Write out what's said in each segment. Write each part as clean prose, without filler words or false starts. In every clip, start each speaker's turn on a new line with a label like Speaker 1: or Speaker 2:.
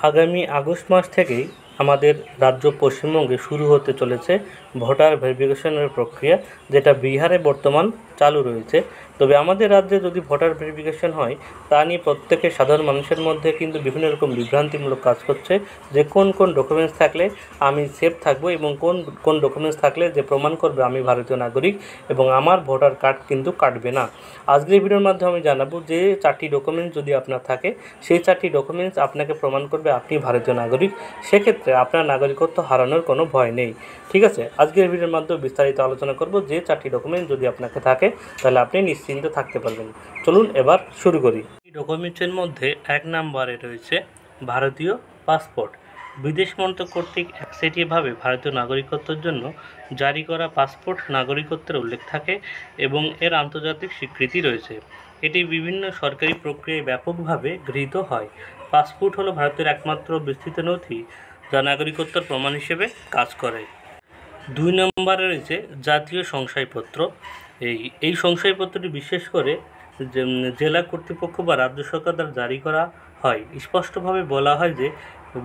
Speaker 1: আগামী আগস্ট মাস থেকেই আমাদের রাজ্য পশ্চিমবঙ্গে শুরু হতে চলেছে ভোটার ভেরিফিকেশনের প্রক্রিয়া, যেটা বিহারে বর্তমান চালু রয়েছে। তবে আমাদের রাজ্যে যদি ভোটার ভেরিফিকেশন হয়, তা নিয়ে প্রত্যেকের সাধারণ মানুষের মধ্যে কিন্তু বিভিন্ন রকম বিভ্রান্তিমূলক কাজ করছে, যে কোন কোন ডকুমেন্টস থাকলে আমি সেফ থাকবো এবং কোন কোন ডকুমেন্টস থাকলে যে প্রমাণ করবে আমি ভারতীয় নাগরিক এবং আমার ভোটার কার্ড কিন্তু কাটবে না। আজকের ভিডিওর মাধ্যমে আমি জানাবো যে 4টি ডকুমেন্টস যদি আপনার থাকে, সেই 4টি ডকুমেন্টস আপনাকে প্রমাণ করবে আপনি ভারতীয় নাগরিক। সেক্ষেত্রে আপনার নাগরিকত্ব হারানোর কোনো ভয় নেই। ঠিক আছে, আজকের ভিডিওর মাধ্যমে বিস্তারিত আলোচনা করব যে 4টি ডকুমেন্ট যদি আপনাকে থাকে তাহলে আপনি নিশ্চিন্তে থাকতে পারবেন। চলুন এবার শুরু করি। এই ডকুমেন্টসের মধ্যে 1 নম্বরে রয়েছে ভারতীয় পাসপোর্ট। বিদেশ মন্ত্রক কর্তৃক একচেটিয়াভাবে ভারতীয় নাগরিকত্বের জন্য জারি করা পাসপোর্ট নাগরিকত্বের উল্লেখ থাকে এবং এর আন্তর্জাতিক স্বীকৃতি রয়েছে। এটি বিভিন্ন সরকারি প্রক্রিয়ায় ব্যাপকভাবে গৃহীত হয়। পাসপোর্ট হলো ভারতের একমাত্র বিস্তৃত নথি যা নাগরিকত্বের প্রমাণ হিসেবে কাজ করে। 2 নম্বরে রয়েছে জাতীয় শংসাপত্র। এই শংসাপত্রটি বিশেষ করে জেলা কর্তৃপক্ষ বা রাজ্য সরকার দ্বারা জারি করা হয়। স্পষ্টভাবে বলা হয় যে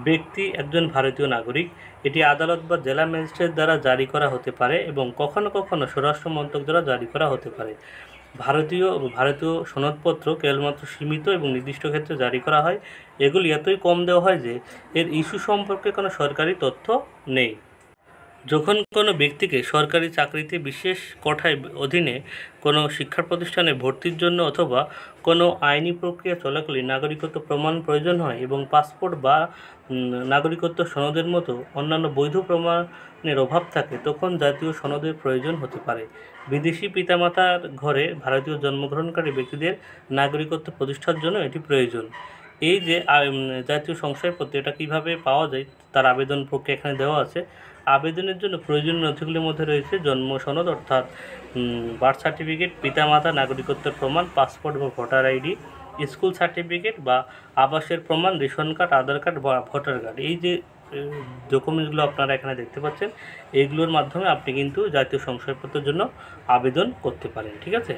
Speaker 1: ব্যক্তি একজন ভারতীয় নাগরিক। এটি আদালত বা জেলা ম্যাজিস্ট্রেট দ্বারা জারি করা হতে পারে এবং কখনো কখনো স্বরাষ্ট্র মন্ত্রক দ্বারা জারি করা হতে পারে। ভারতীয় সনদপত্র কেবলমাত্র সীমিত এবং নির্দিষ্ট ক্ষেত্রে জারি করা হয়। এগুলি এতই কম দেওয়া হয় যে এর ইস্যু সম্পর্কে কোনো সরকারি তথ্য নেই। যখন কোনো ব্যক্তিকে সরকারি চাকরিতে বিশেষ কোটার অধীনে কোনো শিক্ষা প্রতিষ্ঠানে ভর্তির জন্য অথবা কোনো আইনি প্রক্রিয়া চলাকালীন নাগরিকত্ব প্রমাণ প্রয়োজন হয় এবং পাসপোর্ট বা নাগরিকত্ব সনদের মতো অন্যান্য বৈধ প্রমাণের অভাব থাকে, তখন জাতীয় সনদের প্রয়োজন হতে পারে। বিদেশি পিতামাতার ঘরে ভারতীয় জন্মগ্রহণকারী ব্যক্তিদের নাগরিকত্ব প্রতিষ্ঠার জন্য এটি প্রয়োজন। এই যে জাতীয় শংসাপত্র, এটা কীভাবে পাওয়া যায় তার আবেদন প্রক্রিয়া এখানে দেওয়া আছে। আবেদনের জন্য প্রয়োজনীয় নথিগুলির মধ্যে রয়েছে জন্ম সনদ অর্থাৎ বার্থ সার্টিফিকেট, পিতামাতা নাগরিকত্বের প্রমাণ, পাসপোর্ট বা ভোটার আইডি, স্কুল সার্টিফিকেট বা আবাসের প্রমাণ, রেশন কার্ড, আধার কার্ড বা ভোটার কার্ড। এই যে ডকুমেন্টসগুলো আপনারা এখানে দেখতে পাচ্ছেন, এইগুলোর মাধ্যমে আপনি কিন্তু জাতীয় শংসাপত্রের জন্য আবেদন করতে পারেন। ঠিক আছে।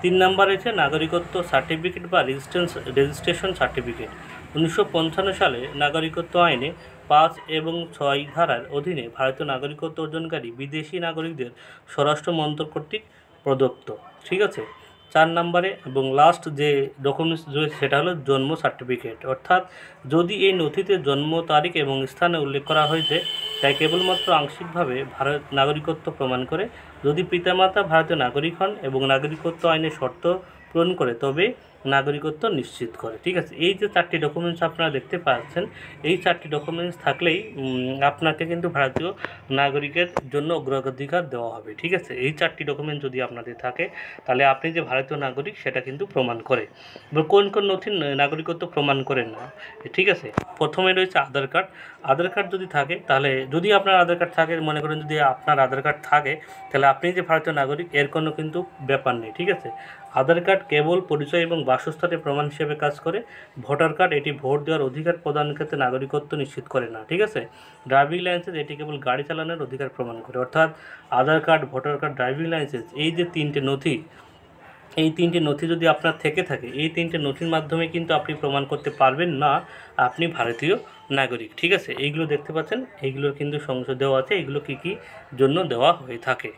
Speaker 1: 3 নম্বর রয়েছে নাগরিকত্ব সার্টিফিকেট বা রেজিস্ট্রেশন সার্টিফিকেট। 1955 সালে নাগরিকত্ব আইনে 5 এবং 6 ধারার অধীনে ভারতীয় নাগরিকত্ব অর্জনকারী বিদেশি নাগরিকদের স্বরাষ্ট্র মন্ত্রক কর্তৃক প্রদত্ত। ঠিক আছে। 4 নম্বরে এবং লাস্ট যে ডকুমেন্টস রয়েছে সেটা হলো জন্ম সার্টিফিকেট, অর্থাৎ যদি এই নথিতে জন্ম তারিখ এবং স্থানে উল্লেখ করা হয়েছে, তাই কেবলমাত্র আংশিকভাবে ভারত নাগরিকত্ব প্রমাণ করে। যদি পিতামাতা ভারতীয় নাগরিক হন এবং নাগরিকত্ব আইনের শর্ত পূরণ করে তবে নাগরিকত্ব নিশ্চিত করে। ঠিক আছে। এই যে 4টি ডকুমেন্টস আপনারা দেখতে পাচ্ছেন, এই 4টি ডকুমেন্টস থাকলেই আপনাকে কিন্তু ভারতীয় নাগরিকের জন্য অগ্রাধিকার দেওয়া হবে। ঠিক আছে। এই 4টি ডকুমেন্ট যদি আপনাদের থাকে তাহলে আপনি যে ভারতীয় নাগরিক সেটা কিন্তু প্রমাণ করে। এবার কোন কোন নথি নাগরিকত্ব প্রমাণ করেন না, ঠিক আছে। প্রথমে রয়েছে আধার কার্ড। আধার কার্ড যদি থাকে, তাহলে যদি আপনার আধার কার্ড থাকে, মনে করেন যদি আপনার আধার কার্ড থাকে তাহলে আপনি যে ভারতীয় নাগরিক এর কোনো কিন্তু ব্যাপার নেই। ঠিক আছে। আধার কার্ড কেবল পরিচয় এবং বাসস্থানের প্রমাণ হিসেবে কাজ করে। ভোটার কার্ড এটি ভোট দেওয়ার অধিকার প্রদানের ক্ষেত্রে নাগরিকত্ব নিশ্চিত করে না। ঠিক আছে। ড্রাইভিং লাইসেন্স এটি কেবল গাড়ি চালানোর অধিকার প্রমাণ করে। অর্থাৎ Aadhaar card, voter card, driving licence, এই যে 3টে নথি, এই 3টে নথি যদি আপনার থেকে থাকে, এই 3টে নথির মাধ্যমে কিন্তু আপনি প্রমাণ করতে পারবেন না আপনি ভারতীয় নাগরিক। ঠিক আছে। এইগুলো দেখতে পাচ্ছেন, এইগুলোর কিন্তু সংশোধন দেওয়া আছে, এইগুলো কী কী জন্য দেওয়া হয়ে থাকে।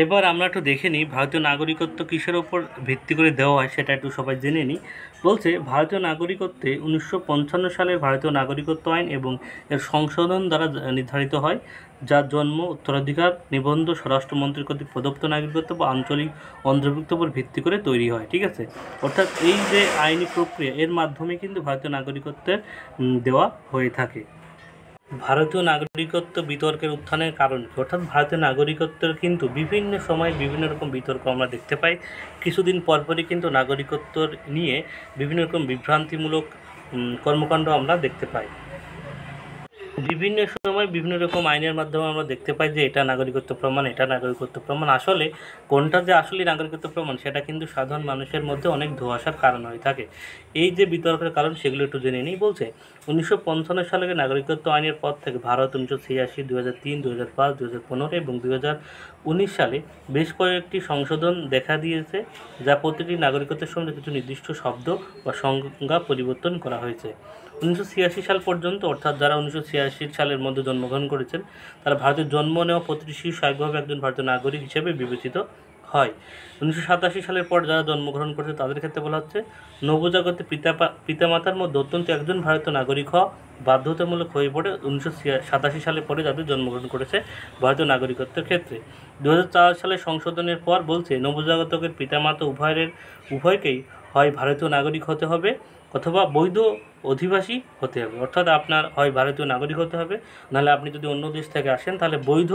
Speaker 1: এবার আমরা একটু দেখে নিই ভারতীয় নাগরিকত্ব কিসের ওপর ভিত্তি করে দেওয়া হয় সেটা একটু সবাই জেনে নিই। বলছে ভারতীয় নাগরিকত্বে 1955 সালের ভারতীয় নাগরিকত্ব আইন এবং এর সংশোধন দ্বারা নির্ধারিত হয়, যার জন্ম, উত্তরাধিকার, নিবন্ধ, স্বরাষ্ট্রমন্ত্রী কর্তৃক প্রদত্ত নাগরিকত্ব বা আঞ্চলিক অন্তর্ভুক্ত উপর ভিত্তি করে তৈরি হয়। ঠিক আছে। অর্থাৎ এই যে আইনি প্রক্রিয়া, এর মাধ্যমে কিন্তু ভারতীয় নাগরিকত্বের দেওয়া হয়ে থাকে। ভারতীয় নাগরিকত্ব বিতর্কের উত্থানের কারণ কি? অর্থাৎ ভারতীয় নাগরিকত্বের কিন্তু বিভিন্ন সময় বিভিন্ন রকম বিতর্ক আমরা দেখতে পাই। কিছুদিন পরপরই কিন্তু নাগরিকত্ব নিয়ে বিভিন্ন রকম বিভ্রান্তিমূলক কর্মকাণ্ড আমরা দেখতে পাই। বিভিন্ন সময় বিভিন্ন রকম আইনের মাধ্যমে আমরা দেখতে পাই যে এটা নাগরিকত্ব প্রমাণ, এটা নাগরিকত্ব প্রমাণ। আসলে কোনটা যে আসলে নাগরিকত্ব প্রমাণ সেটা কিন্তু সাধারণ মানুষের মধ্যে অনেক ধোঁয়াশার কারণ হয়ে থাকে। এই যে বিতর্কের কারণ সেগুলো একটু জেনে নিই। বলছে 1955 সালের নাগরিকত্ব আইনের পর থেকে ভারত 1986, 2003, 2005, 2015 এবং 2019 সালে বেশ কয়েকটি সংশোধন দেখা দিয়েছে, যা প্রতিটি নাগরিকত্বের সঙ্গে কিছু নির্দিষ্ট শব্দ বা সংজ্ঞা পরিবর্তন করা হয়েছে। 1986 সাল পর্যন্ত, অর্থাৎ যারা 1986 সালের মধ্যে জন্মগ্রহণ করেছেন তারা ভারতের জন্ম নেওয়া প্রতিটি শিশু স্বাভাবিকভাবে একজন ভারতীয় নাগরিক হিসেবে বিবেচিত হয়। 1987 সালের পর যারা জন্মগ্রহণ করেছে তাদের ক্ষেত্রে বলা হচ্ছে নবজাগত পিতামাতার মধ্যে অত্যন্ত একজন ভারতীয় নাগরিক হওয়া বাধ্যতামূলক হয়ে পড়ে 1987 সালে পরে যাদের জন্মগ্রহণ করেছে ভারতীয় নাগরিকত্বের ক্ষেত্রে। 2004 সালে সংশোধনের পর বলছে নবজাতকের পিতামাতা উভয়কেই হয় ভারতীয় নাগরিক হতে হবে অথবা বৈধ অধিবাসী হতে হবে। অর্থাৎ আপনার হয় ভারতীয় নাগরিক হতে হবে, নাহলে আপনি যদি অন্য দেশ থেকে আসেন তাহলে বৈধ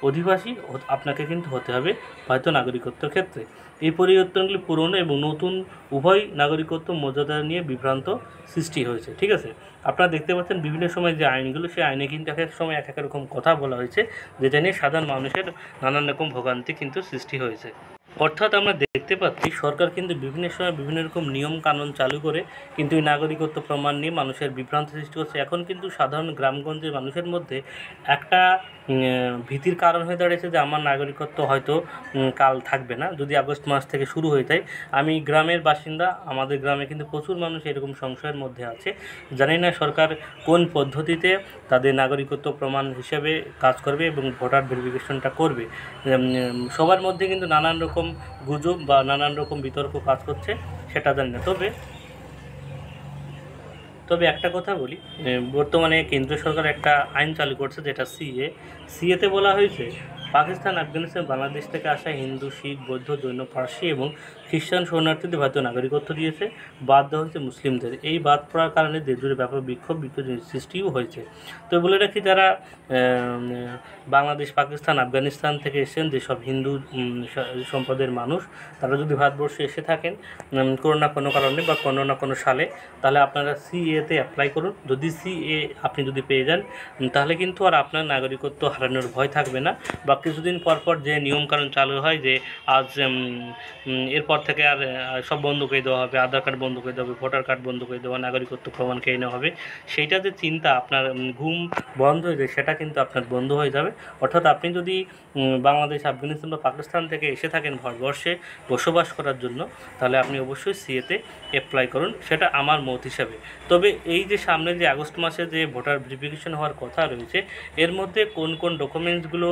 Speaker 1: অধিবাসী আপনাকে কিন্তু হতে হবে ভারতীয় নাগরিকত্বের ক্ষেত্রে। এই পরিবর্তনগুলি পুরনো এবং নতুন উভয় নাগরিকত্ব মর্যাদা নিয়ে বিভ্রান্ত সৃষ্টি হয়েছে। ঠিক আছে, আপনারা দেখতে পাচ্ছেন বিভিন্ন সময় যে আইনগুলো, সেই আইনে কিন্তু এক এক সময় এক এক রকম কথা বলা হয়েছে, যেটা নিয়ে সাধারণ মানুষের নানান রকম ভোগান্তি কিন্তু সৃষ্টি হয়েছে। অর্থাৎ আমরা দেখতে পাচ্ছি সরকার কিন্তু বিভিন্ন সময় বিভিন্ন রকম নিয়ম কানুন চালু করে কিন্তু এই নাগরিকত্ব প্রমাণ নিয়ে মানুষের বিভ্রান্তি সৃষ্টি করছে। এখন কিন্তু সাধারণ গ্রামগঞ্জের মানুষের মধ্যে একটা ভীতির কারণ হয়ে দাঁড়িয়েছে যে আমার নাগরিকত্ব হয়তো কাল থাকবে না, যদি আগস্ট মাস থেকে শুরু হয়ে যায়। আমি গ্রামের বাসিন্দা, আমাদের গ্রামে কিন্তু প্রচুর মানুষ এরকম সংশয়ের মধ্যে আছে। জানি না সরকার কোন পদ্ধতিতে তাদের নাগরিকত্ব প্রমাণ হিসেবে কাজ করবে এবং ভোটার ভেরিফিকেশনটা করবে। সবার মধ্যে কিন্তু নানান রকম গুজব বা নানান রকম বিতর্ক কাজ করছে, সেটা জানি না। তবে একটা কথা বলি, বর্তমানে কেন্দ্র সরকার একটা আইন চালু করছে যেটা সিএতে বলা হয়েছে পাকিস্তান, আফগানিস্তান, বাংলাদেশ থেকে আসা হিন্দু, শিখ, বৌদ্ধ, জৈন, পার্সি এবং খ্রিস্টান শরণার্থীদের ভারতীয় নাগরিকত্ব দিয়েছে, বাদ দেওয়া হয়েছে মুসলিমদের। এই বাদ পড়ার কারণে দেশজুড়ে ব্যাপক বিক্ষোভ সৃষ্টিও হয়েছে। তো বলে রাখি, যারা বাংলাদেশ, পাকিস্তান, আফগানিস্তান থেকে এসেছেন, যেসব হিন্দু সম্প্রদায়ের মানুষ, তারা যদি ভারতবর্ষে এসে থাকেন কোনো না কোনো কারণে বা কোনো না কোনো সালে, তাহলে আপনারা সিএতে অ্যাপ্লাই করুন। যদি সিএ আপনি যদি পেয়ে যান তাহলে কিন্তু আর আপনার নাগরিকত্ব হারানোর ভয় থাকবে না। বা কিছুদিন পর যে নিয়মকানুন চালু হয় যে আজ এরপর থেকে আর সব বন্ধ করে দেওয়া হবে, আধার কার্ড বন্ধ করে দেওয়া হবে, ভোটার কার্ড বন্ধ করে দেওয়া, নাগরিকত্ব প্রমাণ কেড়ে নেওয়া হবে, সেইটা যে চিন্তা আপনার ঘুম বন্ধ হয়ে যায়, সেটা কিন্তু আপনার বন্ধ হয়ে যাবে। অর্থাৎ আপনি যদি বাংলাদেশ, আফগানিস্তান বা পাকিস্তান থেকে এসে থাকেন ভারতবর্ষে বসবাস করার জন্য, তাহলে আপনি অবশ্যই সিএতে অ্যাপ্লাই করুন, সেটা আমার মত হিসাবে। তবে এই যে সামনে যে আগস্ট মাসে যে ভোটার ভেরিফিকেশন হওয়ার কথা রয়েছে, এর মধ্যে কোন কোন ডকুমেন্টসগুলো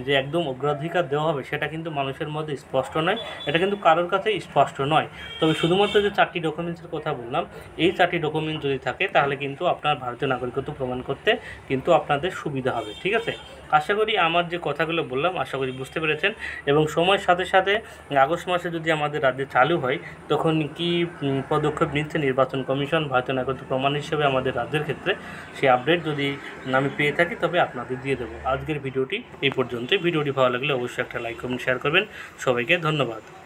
Speaker 1: যে একদম অগ্রাধিকার দেওয়া হবে সেটা কিন্তু মানুষের মধ্যে স্পষ্ট নয়, এটা কিন্তু কারোর কাছে স্পষ্ট নয়। তবে শুধুমাত্র যে 4টি ডকুমেন্টসের কথা বললাম, এই 4টি ডকুমেন্ট যদি থাকে তাহলে কিন্তু আপনার ভারতীয় নাগরিকত্ব প্রমাণ করতে কিন্তু আপনাদের সুবিধা হবে। ঠিক আছে, আশা করি আমার যে কথাগুলো বললাম আশা করি বুঝতে পেরেছেন। এবং সময়ের সাথে সাথে আগস্ট মাসে যদি আমাদের রাজ্যে চালু হয় তখন কি পদক্ষেপ নিচ্ছে নির্বাচন কমিশন ভারতীয় নাগরিকত্ব প্রমাণ হিসেবে আমাদের রাজ্যের ক্ষেত্রে, সেই আপডেট যদি আমি পেয়ে থাকি তবে আপনাদের দিয়ে দেবো। আজকের ভিডিওটি এই পর্যন্তই। ভিডিওটি ভালো লাগলে অবশ্যই একটা লাইক কমেন্ট শেয়ার করবেন। সবাইকে ধন্যবাদ।